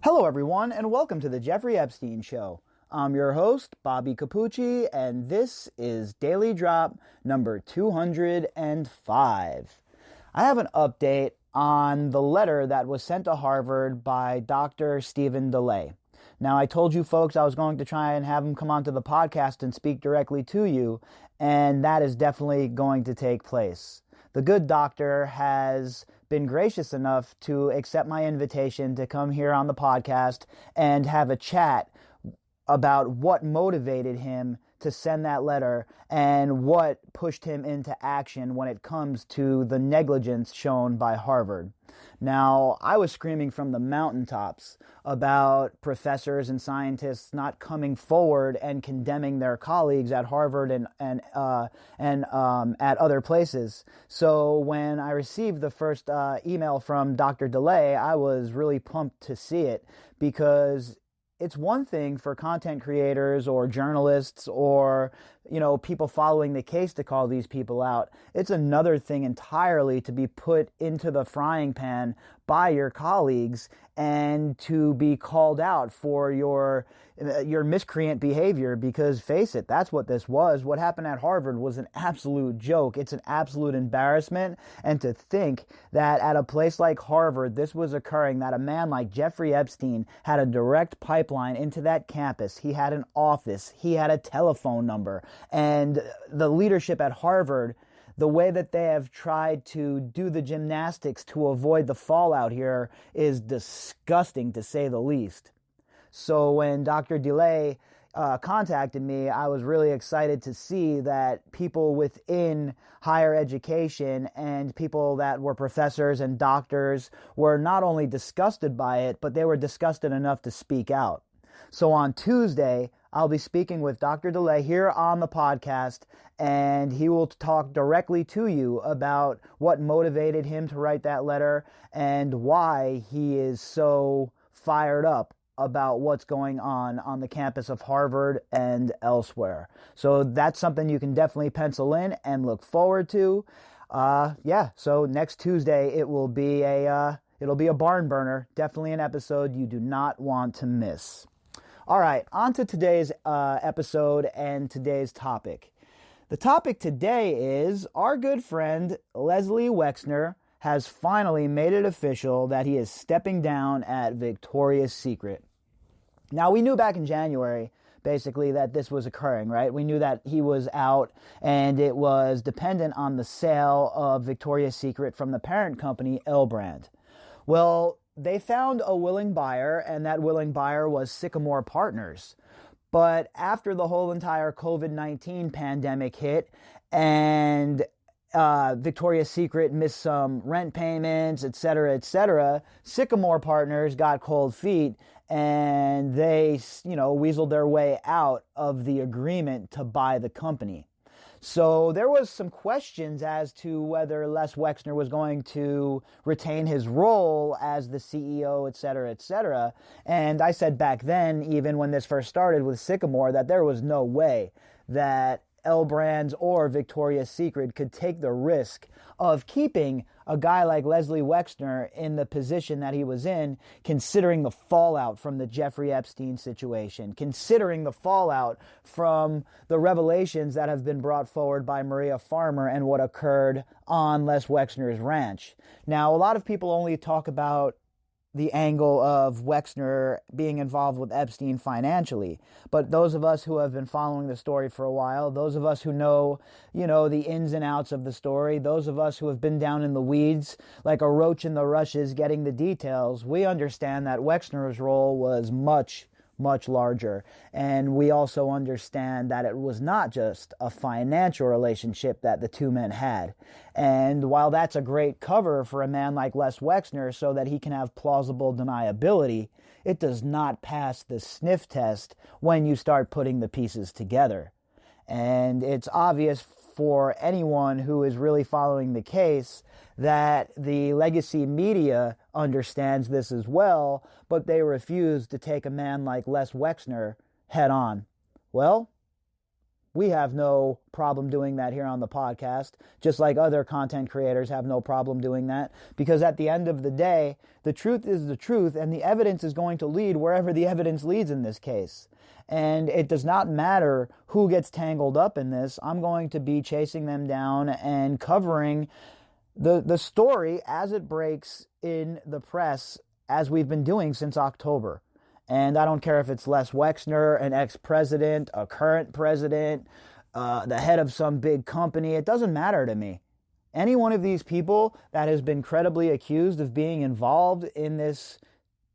Hello, everyone, and welcome to the Jeffrey Epstein Show. I'm your host, Bobbycapucci, and this is Daily Drop number 205. I have an update on the letter that was sent to Harvard by Dr. Stephen DeLay. Now, I told you folks I was going to try and have him come onto the podcast and speak directly to you, and that is definitely going to take place. The good doctor has been gracious enough to accept my invitation to come here on the podcast and have a chat about what motivated him to send that letter and what pushed him into action when it comes to the negligence shown by Harvard. Now, I was screaming from the mountaintops about professors and scientists not coming forward and condemning their colleagues at Harvard and at other places. So when I received the first email from Dr. DeLay, I was really pumped to see it, because it's one thing for content creators or journalists or, people following the case to call these people out. It's another thing entirely to be put into the frying pan by your colleagues and to be called out for your miscreant behavior, because face it, that's what this was. What happened at Harvard was an absolute joke. It's an absolute embarrassment. And to think that at a place like Harvard, this was occurring, that a man like Jeffrey Epstein had a direct pipeline into that campus. He had an office. He had a telephone number. And the leadership at Harvard, the way that they have tried to do the gymnastics to avoid the fallout here is disgusting, to say the least. So when Dr. DeLay contacted me, I was really excited to see that people within higher education and people that were professors and doctors were not only disgusted by it, but they were disgusted enough to speak out. So on Tuesday, I'll be speaking with Dr. DeLay here on the podcast, and he will talk directly to you about what motivated him to write that letter and why he is so fired up about what's going on the campus of Harvard and elsewhere. So that's something you can definitely pencil in and look forward to. So next Tuesday it'll be a barn burner. Definitely an episode you do not want to miss. All right, on to today's episode and today's topic. The topic today is our good friend Leslie Wexner has finally made it official that he is stepping down at Victoria's Secret. Now, we knew back in January, basically, that this was occurring, right? We knew that he was out and it was dependent on the sale of Victoria's Secret from the parent company, L-Brand. Well, they found a willing buyer, and that willing buyer was Sycamore Partners. But after the whole entire COVID-19 pandemic hit and Victoria's Secret missed some rent payments, etc., Sycamore Partners got cold feet and they, weaseled their way out of the agreement to buy the company. So there was some questions as to whether Les Wexner was going to retain his role as the CEO, etc. And I said back then, even when this first started with Sycamore, that there was no way that L-Brands or Victoria's Secret could take the risk of keeping a guy like Leslie Wexner in the position that he was in, considering the fallout from the Jeffrey Epstein situation, considering the fallout from the revelations that have been brought forward by Maria Farmer and what occurred on Les Wexner's ranch. Now, a lot of people only talk about the angle of Wexner being involved with Epstein financially. But those of us who have been following the story for a while, those of us who know, the ins and outs of the story, those of us who have been down in the weeds like a roach in the rushes getting the details, we understand that Wexner's role was much larger. And we also understand that it was not just a financial relationship that the two men had. And while that's a great cover for a man like Les Wexner so that he can have plausible deniability, it does not pass the sniff test when you start putting the pieces together. And it's obvious for anyone who is really following the case that the legacy media understands this as well, but they refuse to take a man like Les Wexner head on. Well, We have no problem doing that here on the podcast, just like other content creators have no problem doing that, because at the end of the day, the truth is the truth, and the evidence is going to lead wherever the evidence leads in this case. And it does not matter who gets tangled up in this. I'm going to be chasing them down and covering the story as it breaks in the press, as we've been doing since October. And I don't care if it's Les Wexner, an ex-president, a current president, the head of some big company. It doesn't matter to me. Any one of these people that has been credibly accused of being involved in this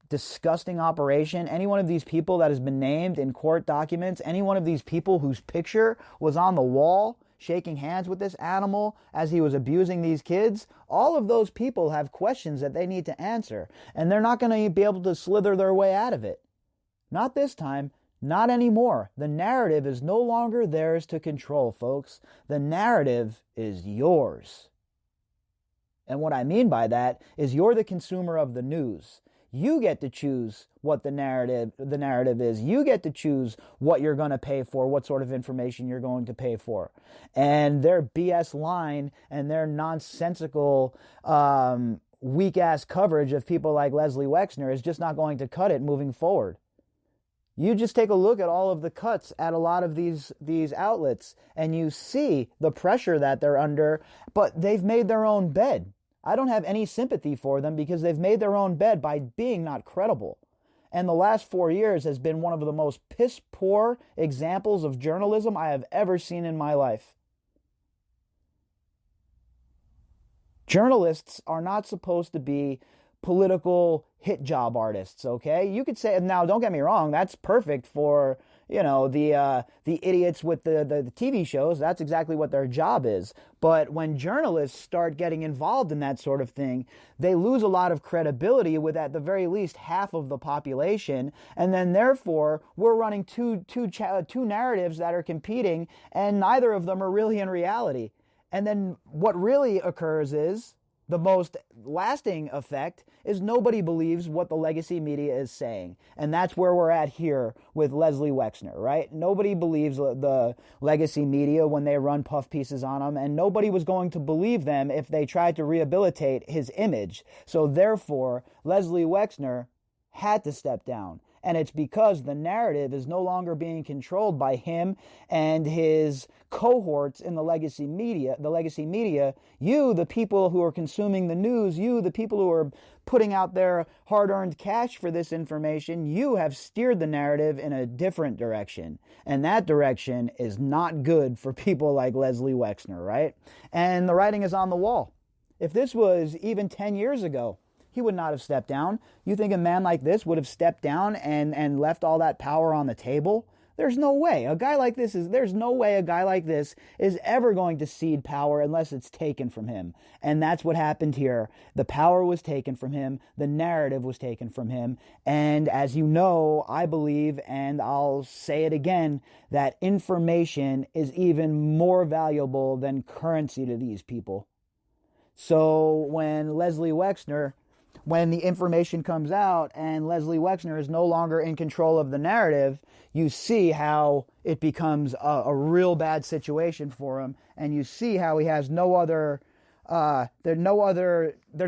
disgusting operation, any one of these people that has been named in court documents, any one of these people whose picture was on the wall shaking hands with this animal as he was abusing these kids, all of those people have questions that they need to answer, and they're not going to be able to slither their way out of it. Not this time, not anymore. The narrative is no longer theirs to control, folks. The narrative is yours. And what I mean by that is you're the consumer of the news. You get to choose what the narrative is. You get to choose what you're going to pay for, what sort of information you're going to pay for. And their BS line and their nonsensical, weak-ass coverage of people like Leslie Wexner is just not going to cut it moving forward. You just take a look at all of the cuts at a lot of these outlets, and you see the pressure that they're under, but they've made their own bed. I don't have any sympathy for them because they've made their own bed by being not credible. And the last 4 years has been one of the most piss-poor examples of journalism I have ever seen in my life. Journalists are not supposed to be political hit job artists, okay? You could say, now don't get me wrong, that's perfect for, the idiots with the TV shows. That's exactly what their job is. But when journalists start getting involved in that sort of thing, they lose a lot of credibility with at the very least half of the population, and then therefore we're running two narratives that are competing, and neither of them are really in reality. And then what really occurs is, the most lasting effect is nobody believes what the legacy media is saying. And that's where we're at here with Leslie Wexner, right? Nobody believes the legacy media when they run puff pieces on him, and nobody was going to believe them if they tried to rehabilitate his image. So therefore, Leslie Wexner had to step down. And it's because the narrative is no longer being controlled by him and his cohorts in the legacy media. You, the people who are consuming the news, you, the people who are putting out their hard-earned cash for this information, you have steered the narrative in a different direction. And that direction is not good for people like Leslie Wexner, right? And the writing is on the wall. If this was even 10 years ago, he would not have stepped down. You think a man like this would have stepped down and left all that power on the table? There's no way. There's no way a guy like this is ever going to cede power unless it's taken from him. And that's what happened here. The power was taken from him. The narrative was taken from him. And as you know, I believe, and I'll say it again, that information is even more valuable than currency to these people. So when the information comes out and Leslie Wexner is no longer in control of the narrative, you see how it becomes a real bad situation for him, and you see how he has there's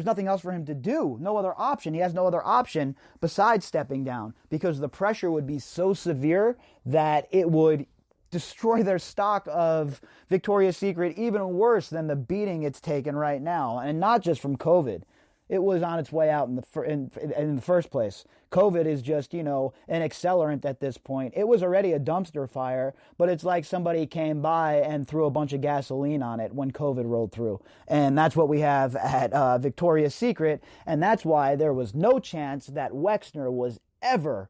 nothing else for him to do, no other option. He has no other option besides stepping down, because the pressure would be so severe that it would destroy their stock of Victoria's Secret even worse than the beating it's taken right now, and not just from COVID. It was on its way out in the first place. COVID is just, an accelerant at this point. It was already a dumpster fire, but it's like somebody came by and threw a bunch of gasoline on it when COVID rolled through. And that's what we have at Victoria's Secret, and that's why there was no chance that Wexner was ever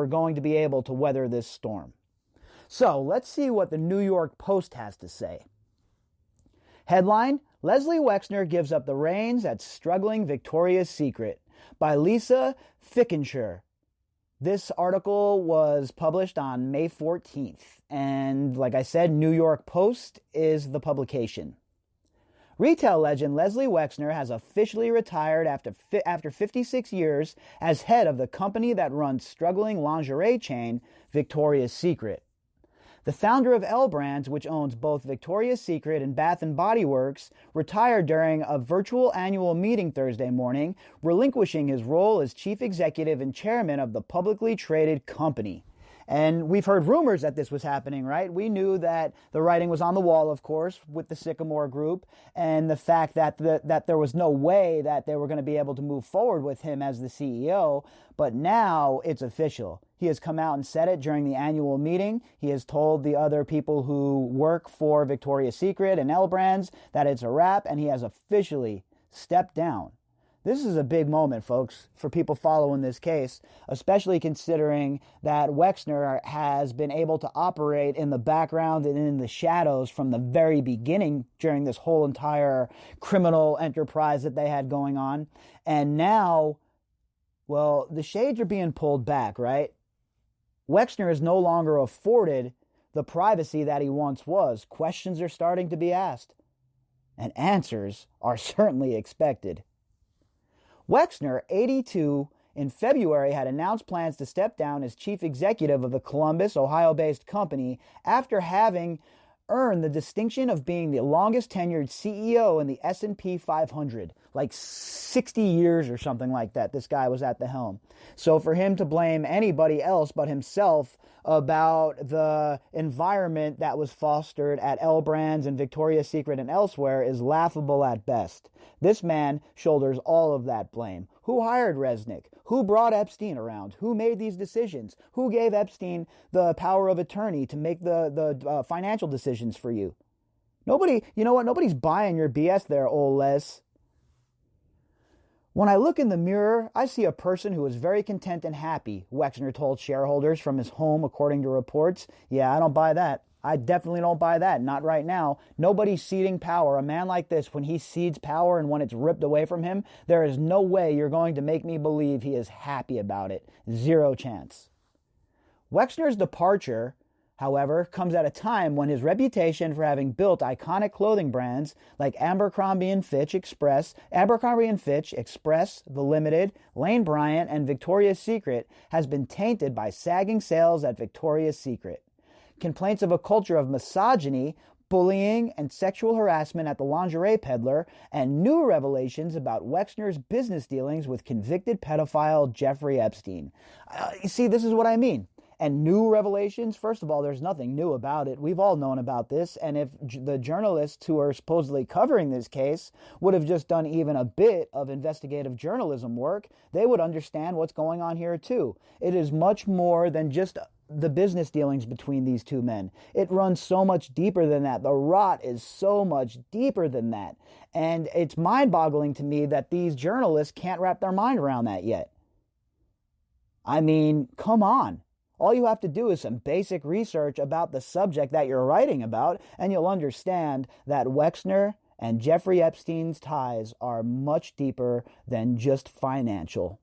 going to be able to weather this storm. So let's see what the New York Post has to say. Headline: Leslie Wexner gives up the reins at struggling Victoria's Secret, by Lisa Fickenshire. This article was published on May 14th, and like I said, New York Post is the publication. Retail legend Leslie Wexner has officially retired after 56 years as head of the company that runs struggling lingerie chain Victoria's Secret. The founder of L Brands, which owns both Victoria's Secret and Bath & Body Works, retired during a virtual annual meeting Thursday morning, relinquishing his role as chief executive and chairman of the publicly traded company. And we've heard rumors that this was happening, right? We knew that the writing was on the wall, of course, with the Sycamore Group, and the fact that that there was no way that they were going to be able to move forward with him as the CEO. But now it's official. He has come out and said it during the annual meeting. He has told the other people who work for Victoria's Secret and L Brands that it's a wrap, and he has officially stepped down. This is a big moment, folks, for people following this case, especially considering that Wexner has been able to operate in the background and in the shadows from the very beginning during this whole entire criminal enterprise that they had going on. And now, well, the shades are being pulled back, right? Wexner is no longer afforded the privacy that he once was. Questions are starting to be asked, and answers are certainly expected. Wexner, 82, in February had announced plans to step down as chief executive of the Columbus, Ohio-based company after having earned the distinction of being the longest tenured CEO in the S&P 500, like 60 years or something like that. This guy was at the helm. So for him to blame anybody else but himself about the environment that was fostered at L Brands and Victoria's Secret and elsewhere is laughable at best. This man shoulders all of that blame. Who hired Resnick? Who brought Epstein around? Who made these decisions? Who gave Epstein the power of attorney to make the financial decisions for you? Nobody, you know what? Nobody's buying your BS there, old Les. When I look in the mirror, I see a person who is very content and happy, Wexner told shareholders from his home, according to reports. Yeah, I don't buy that. I definitely don't buy that. Not right now. Nobody's ceding power. A man like this, when he cedes power and when it's ripped away from him, there is no way you're going to make me believe he is happy about it. Zero chance. Wexner's departure, however, comes at a time when his reputation for having built iconic clothing brands like Abercrombie & Fitch Express, The Limited, Lane Bryant, and Victoria's Secret has been tainted by sagging sales at Victoria's Secret. Complaints of a culture of misogyny, bullying, and sexual harassment at the lingerie peddler, and new revelations about Wexner's business dealings with convicted pedophile Jeffrey Epstein. You see, this is what I mean. And new revelations, first of all, there's nothing new about it. We've all known about this. And if the journalists who are supposedly covering this case would have just done even a bit of investigative journalism work, they would understand what's going on here too. It is much more than just the business dealings between these two men. It runs so much deeper than that. The rot is so much deeper than that. And it's mind-boggling to me that these journalists can't wrap their mind around that yet. I mean, come on. All you have to do is some basic research about the subject that you're writing about, and you'll understand that Wexner and Jeffrey Epstein's ties are much deeper than just financial.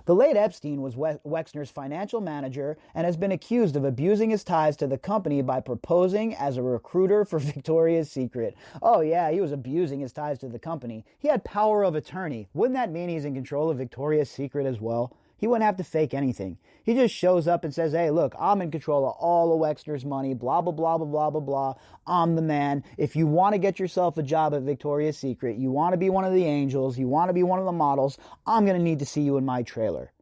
The late Epstein was Wexner's financial manager and has been accused of abusing his ties to the company by proposing as a recruiter for Victoria's Secret. Oh yeah, he was abusing his ties to the company. He had power of attorney. Wouldn't that mean he's in control of Victoria's Secret as well? He wouldn't have to fake anything. He just shows up and says, hey, look, I'm in control of all of Wexner's money, blah, blah, blah, blah, blah, blah, blah. I'm the man. If you want to get yourself a job at Victoria's Secret, you want to be one of the angels, you want to be one of the models, I'm going to need to see you in my trailer.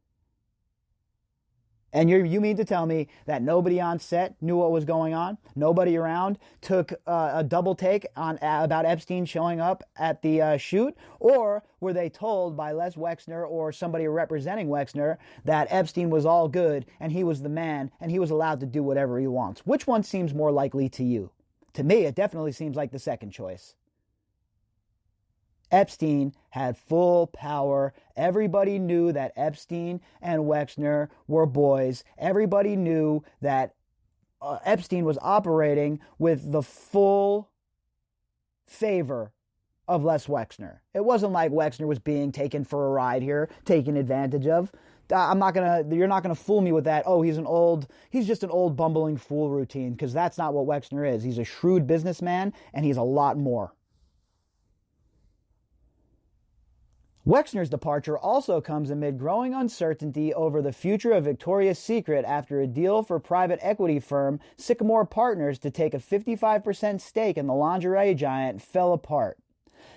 And you mean to tell me that nobody on set knew what was going on? Nobody around took a double take on about Epstein showing up at the shoot? Or were they told by Les Wexner or somebody representing Wexner that Epstein was all good and he was the man and he was allowed to do whatever he wants? Which one seems more likely to you? To me, it definitely seems like the second choice. Epstein had full power. Everybody knew that Epstein and Wexner were boys. Everybody knew that Epstein was operating with the full favor of Les Wexner. It wasn't like Wexner was being taken for a ride here, taken advantage of. You're not gonna fool me with that. Oh, he's just an old bumbling fool routine, because that's not what Wexner is. He's a shrewd businessman, and he's a lot more. Wexner's departure also comes amid growing uncertainty over the future of Victoria's Secret after a deal for private equity firm Sycamore Partners to take a 55% stake in the lingerie giant fell apart.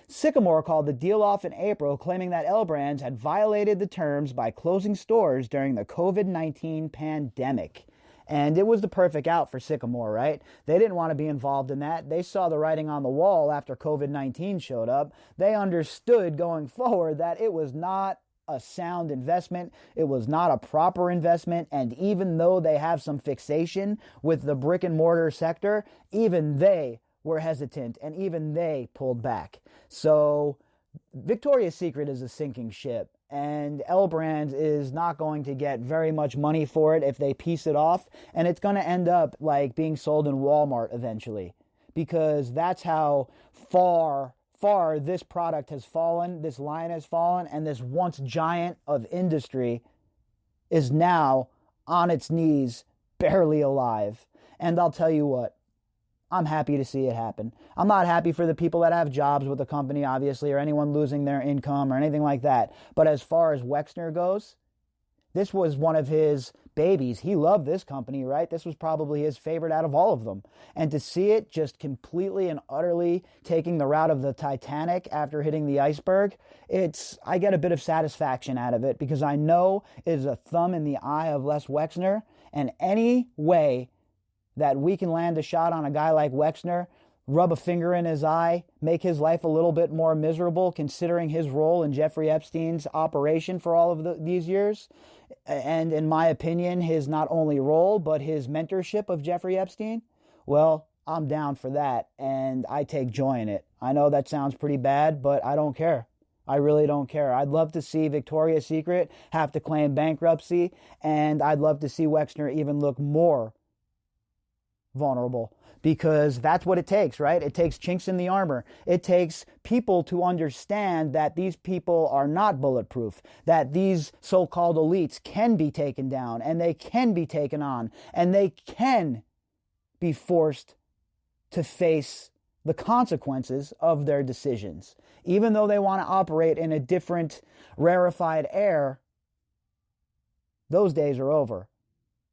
Sycamore called the deal off in April, claiming that L Brands had violated the terms by closing stores during the COVID-19 pandemic. And it was the perfect out for Sycamore, right? They didn't want to be involved in that. They saw the writing on the wall after COVID-19 showed up. They understood going forward that it was not a sound investment. It was not a proper investment. And even though they have some fixation with the brick and mortar sector, even they were hesitant and even they pulled back. So Victoria's Secret is a sinking ship. And L Brands is not going to get very much money for it if they piece it off. And it's going to end up like being sold in Walmart eventually. Because that's how far this product has fallen, this line has fallen, and this once giant of industry is now on its knees, barely alive. And I'll tell you what, I'm happy to see it happen. I'm not happy for the people that have jobs with the company, obviously, or anyone losing their income or anything like that. But as far as Wexner goes, this was one of his babies. He loved this company, right? This was probably his favorite out of all of them. And to see it just completely and utterly taking the route of the Titanic after hitting the iceberg, I get a bit of satisfaction out of it because I know it is a thumb in the eye of Les Wexner, and any way that we can land a shot on a guy like Wexner, rub a finger in his eye, make his life a little bit more miserable considering his role in Jeffrey Epstein's operation for all of these years. And in my opinion, his not only role, but his mentorship of Jeffrey Epstein. Well, I'm down for that, and I take joy in it. I know that sounds pretty bad, but I don't care. I really don't care. I'd love to see Victoria's Secret have to claim bankruptcy, and I'd love to see Wexner even look more vulnerable, because that's what it takes, right? It takes chinks in the armor. It takes people to understand that these people are not bulletproof, that these so-called elites can be taken down and they can be taken on and they can be forced to face the consequences of their decisions. Even though they want to operate in a different rarefied air, those days are over.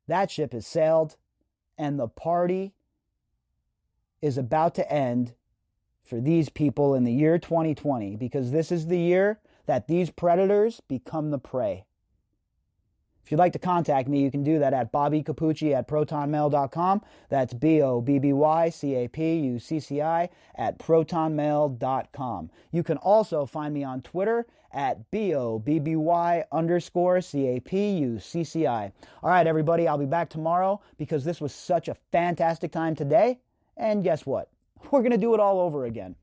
That ship has sailed. And the party is about to end for these people in the year 2020, because this is the year that these predators become the prey. If you'd like to contact me, you can do that at Bobbycapucci at protonmail.com. That's BOBBYCAPUCCI at protonmail.com. You can also find me on Twitter at BOBBY_CAPUCCI. All right, everybody, I'll be back tomorrow because this was such a fantastic time today. And guess what? We're going to do it all over again.